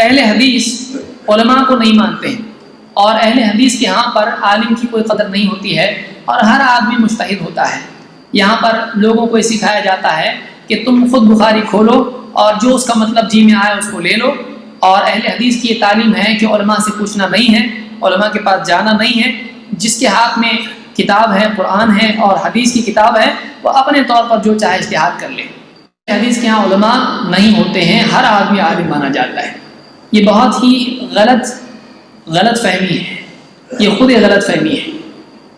اہل حدیث علماء کو نہیں مانتے ہیں، اور اہل حدیث کے یہاں پر عالم کی کوئی قدر نہیں ہوتی ہے، اور ہر آدمی مجتہد ہوتا ہے۔ یہاں پر لوگوں کو سکھایا جاتا ہے کہ تم خود بخاری کھولو اور جو اس کا مطلب جی میں آئے اس کو لے لو، اور اہل حدیث کی یہ تعلیم ہے کہ علماء سے پوچھنا نہیں ہے، علماء کے پاس جانا نہیں ہے۔ جس کے ہاتھ میں کتاب ہے، قرآن ہے اور حدیث کی کتاب ہے، وہ اپنے طور پر جو چاہے اجتہاد کر لے۔ حدیث کے ہاں علماء نہیں ہوتے ہیں، ہر آدمی عالم مانا جاتا ہے۔ یہ بہت ہی غلط فہمی ہے، یہ خود غلط فہمی ہے،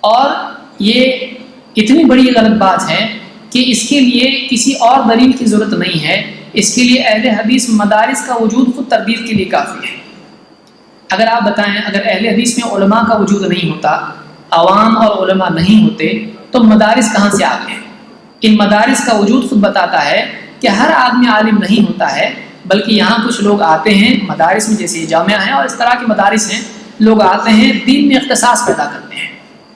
اور یہ اتنی بڑی غلط بات ہے کہ اس کے لیے کسی اور دلیل کی ضرورت نہیں ہے۔ اس کے لیے اہل حدیث مدارس کا وجود خود تربیت کے لیے کافی ہے۔ اگر آپ بتائیں، اگر اہل حدیث میں علماء کا وجود نہیں ہوتا، عوام اور علماء نہیں ہوتے، تو مدارس کہاں سے آ گئے؟ ان مدارس کا وجود خود بتاتا ہے کہ ہر آدمی عالم نہیں ہوتا ہے، بلکہ یہاں کچھ لوگ آتے ہیں مدارس میں، جیسے جامعہ ہیں اور اس طرح کے مدارس ہیں، لوگ آتے ہیں دین میں اختصاص پیدا کرتے ہیں،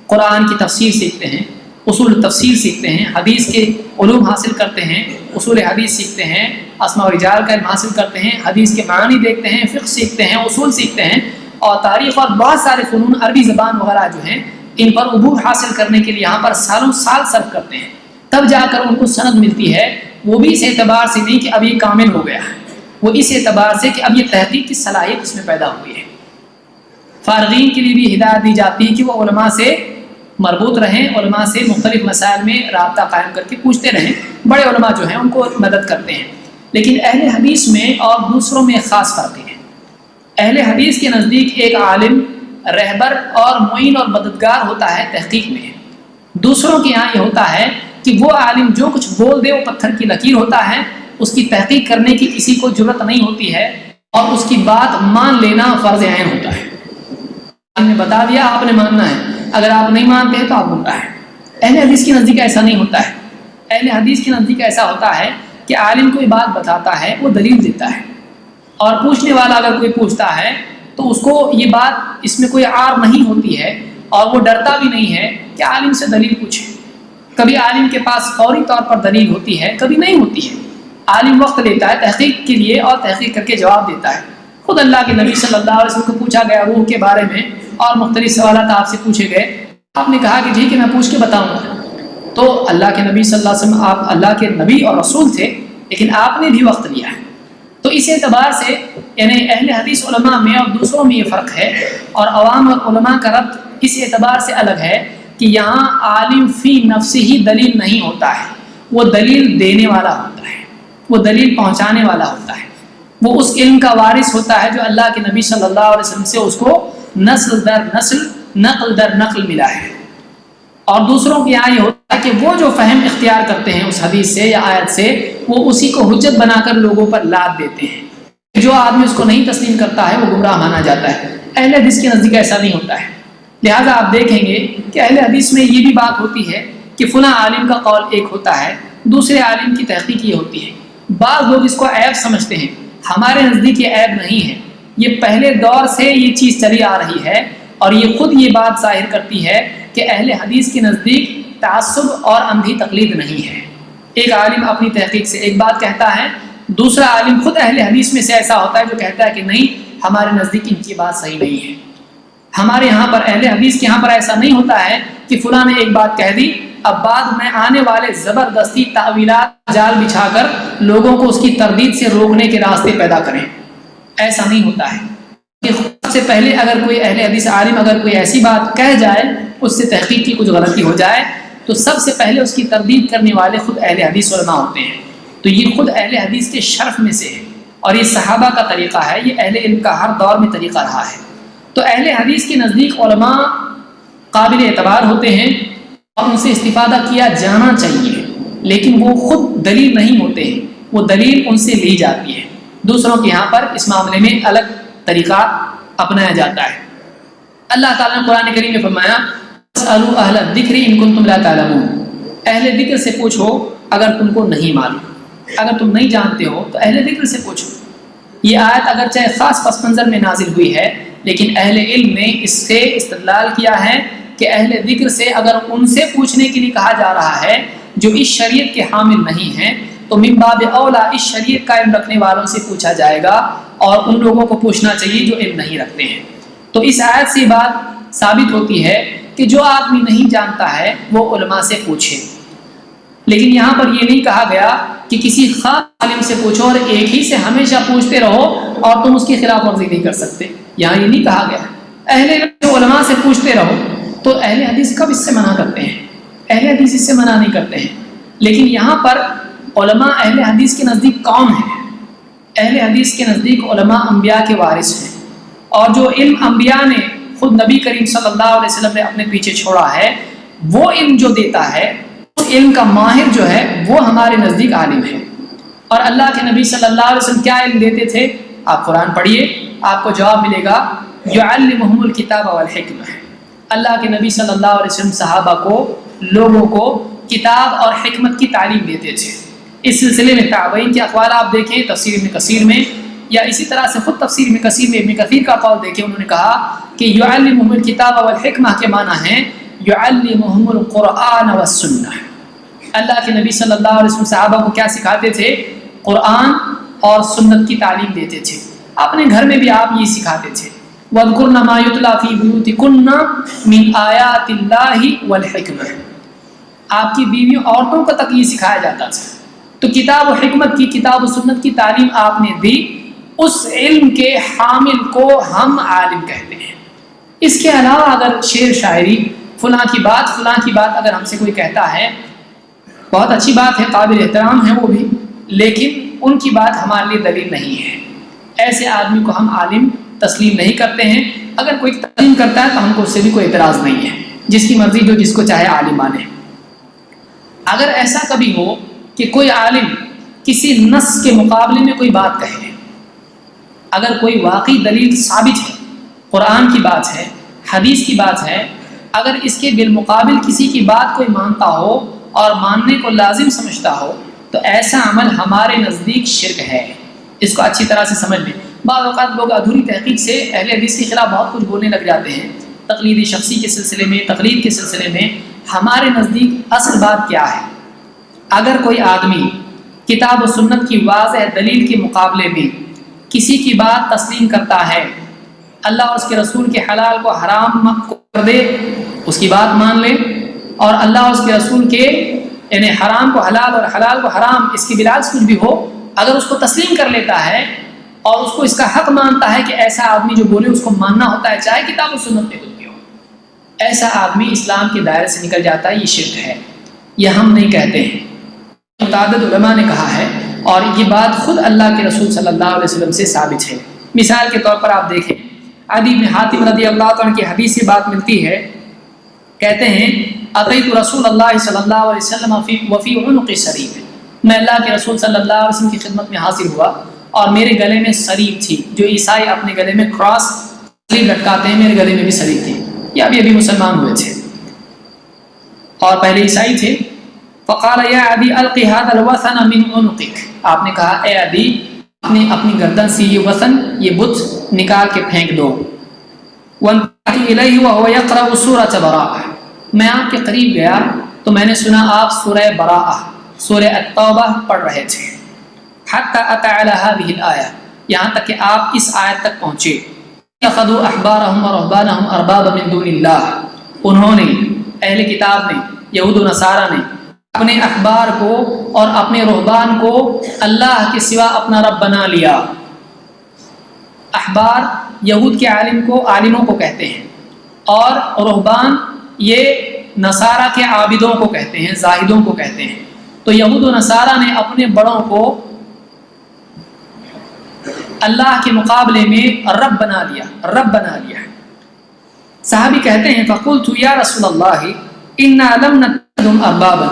قرآن کی تفسیر سیکھتے ہیں، اصول تفسیر سیکھتے ہیں، حدیث کے علوم حاصل کرتے ہیں، اصول حدیث سیکھتے ہیں، اسماء و رجال کا علم حاصل کرتے ہیں، حدیث کے معنی دیکھتے ہیں، فقہ سیکھتے ہیں، اصول سیکھتے ہیں، اور تاریخ اور بہت سارے فنون، عربی زبان وغیرہ جو ہیں، ان پر عبور حاصل کرنے کے لیے یہاں پر سالوں سال صرف کرتے ہیں، تب جا کر ان کو سند ملتی ہے۔ وہ بھی اس اعتبار سے نہیں کہ اب یہ کامل ہو گیا ہے، وہ اس اعتبار سے کہ اب یہ تحقیق کی صلاحیت اس میں پیدا ہوئی ہے۔ فارغین کے لیے بھی ہدایت دی جاتی ہے کہ وہ علماء سے مربوط رہیں، علماء سے مختلف مسائل میں رابطہ قائم کر کے پوچھتے رہیں، بڑے علماء جو ہیں ان کو مدد کرتے ہیں۔ لیکن اہل حدیث میں اور دوسروں میں خاص فرق ہے۔ اہل حدیث کے نزدیک ایک عالم رہبر اور معین اور مددگار ہوتا ہے تحقیق میں، دوسروں کے یہاں یہ ہوتا ہے کہ وہ عالم جو کچھ بول دے وہ پتھر کی لکیر ہوتا ہے، اس کی تحقیق کرنے کی کسی کو جرت نہیں ہوتی ہے، اور اس کی بات مان لینا فرض عین ہوتا ہے۔ نے بتا دیا آپ نے ماننا ہے، اگر آپ نہیں مانتے ہیں تو آپ گمراہ ہیں۔ اہل حدیث کے نزدیک ایسا نہیں ہوتا ہے۔ اہل حدیث کے نزدیک ایسا ہوتا ہے کہ عالم کوئی بات بتاتا ہے، وہ دلیل دیتا ہے، اور پوچھنے والا اگر کوئی پوچھتا ہے تو اس کو یہ بات اس میں کوئی عار نہیں ہوتی ہے، اور وہ ڈرتا بھی نہیں ہے کہ عالم سے دلیل پوچھے۔ کبھی عالم کے پاس فوری طور پر دلیل ہوتی ہے، کبھی نہیں ہوتی ہے۔ عالم وقت لیتا ہے تحقیق کے لیے اور تحقیق کر کے جواب دیتا ہے۔ خود اللہ کے نبی صلی اللہ علیہ وسلم کو پوچھا گیا روح کے بارے میں، اور مختلف سوالات آپ سے پوچھے گئے، آپ نے کہا کہ ٹھیک ہے میں پوچھ کے بتاؤں گا۔ تو اللہ کے نبی صلی اللہ علیہ وسلم، آپ اللہ کے نبی اور رسول تھے، لیکن آپ نے بھی وقت لیا ہے۔ تو اس اعتبار سے یعنی اہل حدیث علماء میں اور دوسروں میں یہ فرق ہے، اور عوام اور علماء کا ربط اس اعتبار سے الگ ہے کہ یہاں عالم فی نفسہ ہی دلیل نہیں ہوتا ہے، وہ دلیل دینے والا ہوتا ہے، وہ دلیل پہنچانے والا ہوتا ہے، وہ اس علم کا وارث ہوتا ہے جو اللہ کے نبی صلی اللہ علیہ وسلم سے اس کو نسل در نسل، نقل در نقل ملا ہے۔ اور دوسروں کے یہاں یہ ہوتا ہے کہ وہ جو فہم اختیار کرتے ہیں اس حدیث سے یا آیت سے، وہ اسی کو حجت بنا کر لوگوں پر لاد دیتے ہیں۔ جو آدمی اس کو نہیں تسلیم کرتا ہے وہ گمراہ مانا جاتا ہے۔ اہل حدیث کے نزدیک ایسا نہیں ہوتا ہے۔ لہٰذا آپ دیکھیں گے کہ اہل حدیث میں یہ بھی بات ہوتی ہے کہ فلاں عالم کا قول ایک ہوتا ہے، دوسرے عالم کی تحقیق یہ ہوتی ہے۔ بعض لوگ اس کو عیب سمجھتے ہیں، ہمارے نزدیک یہ عیب نہیں ہے، یہ پہلے دور سے یہ چیز چلی آ رہی ہے، اور یہ خود یہ بات ظاہر کرتی ہے کہ اہل حدیث کے نزدیک تعصب اور اندھی تقلید نہیں ہے۔ ایک عالم اپنی تحقیق سے ایک بات کہتا ہے، دوسرا عالم خود اہل حدیث میں سے ایسا ہوتا ہے جو کہتا ہے کہ نہیں، ہمارے نزدیک ان کی بات صحیح نہیں ہے۔ ہمارے یہاں پر اہل حدیث کے یہاں پر ایسا نہیں ہوتا ہے کہ فلاں نے ایک بات کہہ دی، اب بعد میں آنے والے زبردستی تعویلات جال بچھا کر لوگوں کو اس کی تردید سے روکنے کے راستے پیدا کریں، ایسا نہیں ہوتا ہے۔ کہ سب سے پہلے اگر کوئی اہل حدیث عالم اگر کوئی ایسی بات کہہ جائے، اس سے تحقیق کی کچھ غلطی ہو جائے، تو سب سے پہلے اس کی تردید کرنے والے خود اہل حدیث علماء ہوتے ہیں۔ تو یہ خود اہل حدیث کے شرف میں سے ہے، اور یہ صحابہ کا طریقہ ہے، یہ اہل علم کا ہر دور میں طریقہ رہا ہے۔ تو اہل حدیث کے نزدیک علماء قابل اعتبار ہوتے ہیں، اور ان سے استفادہ کیا جانا چاہیے، لیکن وہ خود دلیل نہیں ہوتے ہیں، وہ دلیل ان سے لی جاتی ہے۔ دوسروں کے یہاں پر اس معاملے میں الگ طریقہ اپنایا جاتا ہے۔ اللہ تعالیٰ نے قرآن کریم میں فرمایا، فَاسْأَلُوا أَهْلَ الذِّكْرِ إِن كُنتُمْ لَا تَعْلَمُونَ، اہل ذکر سے پوچھو اگر تم کو نہیں معلوم، اگر تم نہیں جانتے ہو تو اہل ذکر سے پوچھو۔ یہ آیت اگرچہ خاص پس منظر میں نازل ہوئی ہے، لیکن اہل علم نے اس سے استدلال کیا ہے کہ اہل ذکر سے اگر ان سے پوچھنے کے لیے کہا جا رہا ہے جو اس شریعت کے حامل نہیں ہیں، تو من باب اولا اس شریعت کا علم رکھنے والوں سے پوچھا جائے گا، اور ان لوگوں کو پوچھنا چاہیے جو علم نہیں رکھتے ہیں۔ تو اس آیت سے بات ثابت ہوتی ہے کہ جو آدمی نہیں جانتا ہے وہ علماء سے پوچھے، لیکن یہاں پر یہ نہیں کہا گیا کہ کسی خاص عالم سے پوچھو اور ایک ہی سے ہمیشہ پوچھتے رہو اور تم اس کی خلاف ورزی نہیں کر سکتے، یہاں یہ نہیں کہا گیا۔ اہل علم علماء سے پوچھتے رہو، تو اہل حدیث کب اس سے منع کرتے ہیں؟ اہل حدیث اس سے منع نہیں کرتے ہیں، لیکن یہاں پر علماء اہل حدیث کے نزدیک کون ہیں؟ اہل حدیث کے نزدیک علماء انبیاء کے وارث ہیں، اور جو علم انبیاء نے خود نبی کریم صلی اللہ علیہ وسلم نے اپنے پیچھے چھوڑا ہے، وہ علم جو دیتا ہے اس علم کا ماہر جو ہے وہ ہمارے نزدیک عالم ہے۔ اور اللہ کے نبی صلی اللہ علیہ وسلم کیا علم دیتے تھے؟ آپ قرآن پڑھیے، آپ کو جواب ملے گا یعلمہم الکتاب والحکمہ۔ اللہ کے نبی صلی اللہ علیہ وسلم صحابہ کو، لوگوں کو کتاب اور حکمت کی تعلیم دیتے تھے۔ اس سلسلے میں تابعین کے اقوال آپ دیکھیں تفسیر ابن کثیر میں، یا اسی طرح سے خود تفسیر ابن کثیر میں ابن کثیر کا قول دیکھیں، انہوں نے کہا کہ یعلمہم الکتاب والحکمہ کے معنی ہیں یعلمہم القرآن والسنہ۔ اللہ کے نبی صلی اللہ علیہ وسلم صحابہ کو کیا سکھاتے تھے؟ قرآن اور سنت کی تعلیم دیتے تھے۔ اپنے گھر میں بھی آپ یہ سکھاتے تھے، وَاذْكُرْنَ مَا يُتْلَى فِي بُيُوتِكُنَّ مِنْ آيَاتِ اللَّهِ وَالْحِكْمَةِ۔ آپ کی بیویوں عورتوں کو تک یہ سکھایا جاتا تھا۔ تو کتاب و حکمت کی، کتاب و سنت کی تعلیم آپ نے دی، اس علم کے حامل کو ہم عالم کہتے ہیں۔ اس کے علاوہ اگر شعر شاعری فلاں کی بات اگر ہم سے کوئی کہتا ہے، بہت اچھی بات ہے، قابل احترام ہے وہ بھی، لیکن ان کی بات ہمارے لیے دلیل نہیں ہے۔ ایسے آدمی کو ہم عالم تسلیم نہیں کرتے ہیں۔ اگر کوئی تسلیم کرتا ہے تو ہم کو اس سے بھی کوئی اعتراض نہیں ہے، جس کی مرضی جو جس کو چاہے عالم مانے۔ اگر ایسا کبھی ہو کہ کوئی عالم کسی نص کے مقابلے میں کوئی بات کہے، اگر کوئی واقعی دلیل ثابت ہے، قرآن کی بات ہے، حدیث کی بات ہے، اگر اس کے بالمقابل کسی کی بات کوئی مانتا ہو اور ماننے کو لازم سمجھتا ہو، تو ایسا عمل ہمارے نزدیک شرک ہے۔ اس کو اچھی طرح سے سمجھ لیں۔ بعض اوقات لوگ ادھوری تحقیق سے اہل حدیث کے خلاف بہت کچھ بولنے لگ جاتے ہیں، تقلیدی شخصی کے سلسلے میں، تقلید کے سلسلے میں۔ ہمارے نزدیک اصل بات کیا ہے؟ اگر کوئی آدمی کتاب و سنت کی واضح دلیل کے مقابلے میں کسی کی بات تسلیم کرتا ہے، اللہ اور اس کے رسول کے حلال کو حرام کر دے، اس کی بات مان لے، اور اللہ اور اس کے رسول کے یعنی حرام کو حلال اور حلال کو حرام، اس کے بلاس کچھ بھی ہو، اگر اس کو تسلیم کر لیتا ہے اور اس کو اس کا حق مانتا ہے کہ ایسا آدمی جو بولے اس کو ماننا ہوتا ہے، چاہے کتاب و سنت میں کچھ بھی ہو، ایسا آدمی اسلام کے دائرے سے نکل جاتا ہے۔ یہ شرک ہے، یہ ہم نہیں کہتے ہیں، متعدد علماء نے کہا ہے، اور یہ بات خود اللہ کے رسول صلی اللہ علیہ وسلم سے ثابت ہے۔ مثال کے طور پر آپ دیکھیں، عدی بن حاتم رضی اللہ عنہ کی حدیث سے بات ملتی ہے، کہتے ہیں اتیت رسول اللہ صلی اللہ علیہ وسلم وفی عنق سریب، میں اللہ کے رسول صلی اللہ علیہ وسلم کی خدمت میں حاضر ہوا اور میرے گلے میں سریب تھی، جو عیسائی اپنے گلے میں کراس سلیب لٹکاتے ہیں، میرے گلے میں بھی سریب تھی، یہ ابھی مسلمان ہوئے تھے اور پہلے عیسائی تھے۔ فقال یا عدی القی هذا الوثن من عنقک، آپ نے کہا اے عدی اپنی گردن سے یہ وثن، یہ بت نکال کے پھینک دو۔ وانتهيت الیہ وهو يقرأ سورۃ براءہ، میں آپ کے قریب گیا تو میں نے سنا آپ سورہ براءہ، سورہ التوبہ پڑھ رہے تھے۔ حتی اتى على هذه الآیہ، یہاں تک کہ آپ اس آیت تک پہنچے، اتخذوا احبارهم ورهبانهم اربابا من دون اللہ، انہوں نے اہل کتاب نے، یہود و نصارہ نے اپنے احبار کو اور اپنے رہبان کو اللہ کے سوا اپنا رب بنا لیا۔ احبار یہود کے عالموں کو کہتے ہیں، اور رہبان یہ نصارہ کے عابدوں کو کہتے ہیں، زاہدوں کو کہتے ہیں۔ تو یہود و نصارہ نے اپنے بڑوں کو اللہ کے مقابلے میں رب بنا لیا۔ صحابی کہتے ہیں فقلت یا رسول اللہ انا لم نتخذهم اربابا،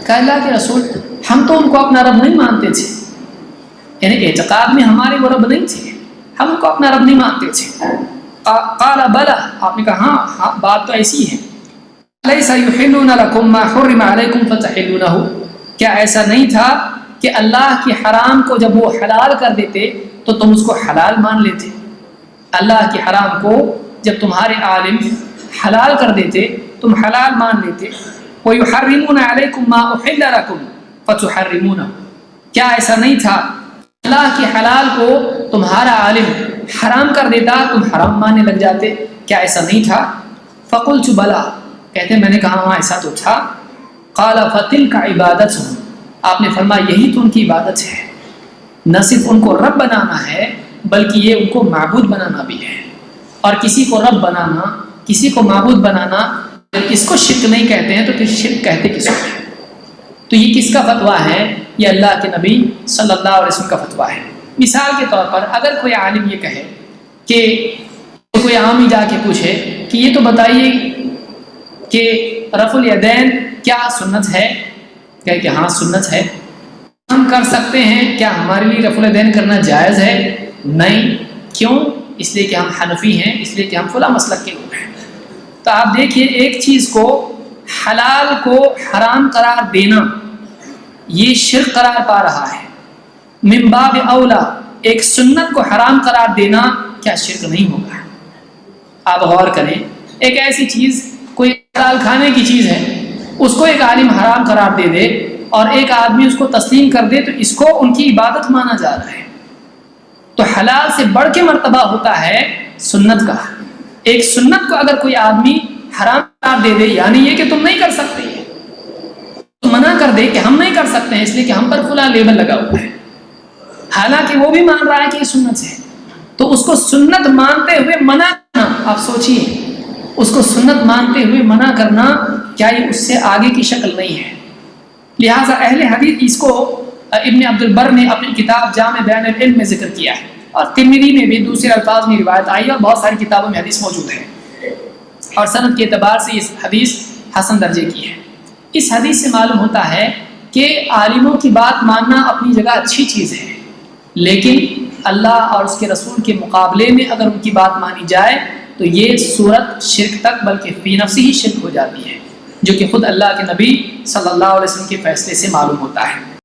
کہ اللہ کے رسول ہم تو ان کو اپنا رب نہیں مانتے تھے، یعنی اعتقاد میں ہمارے وہ رب نہیں تھے، ہم ان کو اپنا رب نہیں مانتے تھے۔ قال بلا، آپ نے کہا ہاں بات تو ایسی ہے، لیس یحلون لکم ما حرم علیکم فتحلونہ، کیا ایسا نہیں تھا کہ اللہ کے حرام کو جب وہ حلال کر دیتے تو تم اس کو حلال مان لیتے؟ اللہ کے حرام کو جب تمہارے عالم حلال کر دیتے تم حلال مان لیتے۔ وَيُحَرِّمُونَ عَلَيْكُمْ مَا أُحِلَّ لَكُمْ فَتُحَرِّمُونَهُ، کیا ایسا نہیں تھا اللہ کے حلال کو تمہارا عالم حرام کر دیتا تم حرام ماننے لگ جاتے؟ کیا ایسا نہیں تھا؟ فقلت بلا، کہتے میں نے کہا ہاں ایسا تو تھا۔ قال فتلک عبادتہم، آپ نے فرمایا یہی تو ان کی عبادت ہے، نہ صرف ان کو رب بنانا ہے بلکہ یہ ان کو معبود بنانا بھی ہے۔ اور کسی کو رب بنانا، کسی کو معبود بنانا، اس کو شرک نہیں کہتے ہیں تو پھر شرک کہتے کس کو ہیں؟ تو یہ کس کا فتویٰ ہے؟ یہ اللہ کے نبی صلی اللہ علیہ وسلم کا فتویٰ ہے۔ مثال کے طور پر اگر کوئی عالم یہ کہے کہ کوئی عامی جا کے پوچھے کہ یہ تو بتائیے کہ رفع الیدین کیا سنت ہے؟ کہے کہ ہاں سنت ہے۔ ہم کر سکتے ہیں، کیا ہمارے لیے رفع الیدین کرنا جائز ہے؟ نہیں۔ کیوں؟ اس لیے کہ ہم حنفی ہیں، اس لیے کہ ہم فلاں مسلک کے لوگ ہیں۔ تو آپ دیکھیے ایک چیز کو حلال کو حرام قرار دینا یہ شرک قرار پا رہا ہے، من باب اولا ایک سنت کو حرام قرار دینا کیا شرک نہیں ہوگا؟ آپ غور کریں، ایک ایسی چیز کوئی حلال کھانے کی چیز ہے، اس کو ایک عالم حرام قرار دے دے اور ایک آدمی اس کو تسلیم کر دے تو اس کو ان کی عبادت مانا جا رہا ہے۔ تو حلال سے بڑھ کے مرتبہ ہوتا ہے سنت کا۔ ایک سنت کو اگر کوئی آدمی حرام قرار دے دے، یعنی یہ کہ تم نہیں کر سکتے، تو منع کر دے کہ ہم نہیں کر سکتے ہیں اس لیے کہ ہم پر فلاں لیبل لگا ہوا ہے، حالانکہ وہ بھی مان رہا ہے کہ یہ سنت ہے، تو اس کو سنت مانتے ہوئے منع کرنا، آپ سوچئے اس کو سنت مانتے ہوئے منع کرنا کیا یہ اس سے آگے کی شکل نہیں ہے؟ لہٰذا اہل حدیث اس کو ابن عبد البر نے اپنی کتاب جامع بیان العلم میں ذکر کیا ہے، اور ترمذی میں بھی دوسرے الفاظ میں روایت آئی اور بہت ساری کتابوں میں حدیث موجود ہے، اور سند کے اعتبار سے اس حدیث حسن درجے کی ہے۔ اس حدیث سے معلوم ہوتا ہے کہ عالموں کی بات ماننا اپنی جگہ اچھی چیز ہے، لیکن اللہ اور اس کے رسول کے مقابلے میں اگر ان کی بات مانی جائے تو یہ صورت شرک تک بلکہ فی نفسی ہی شرک ہو جاتی ہے، جو کہ خود اللہ کے نبی صلی اللہ علیہ وسلم کے فیصلے سے معلوم ہوتا ہے۔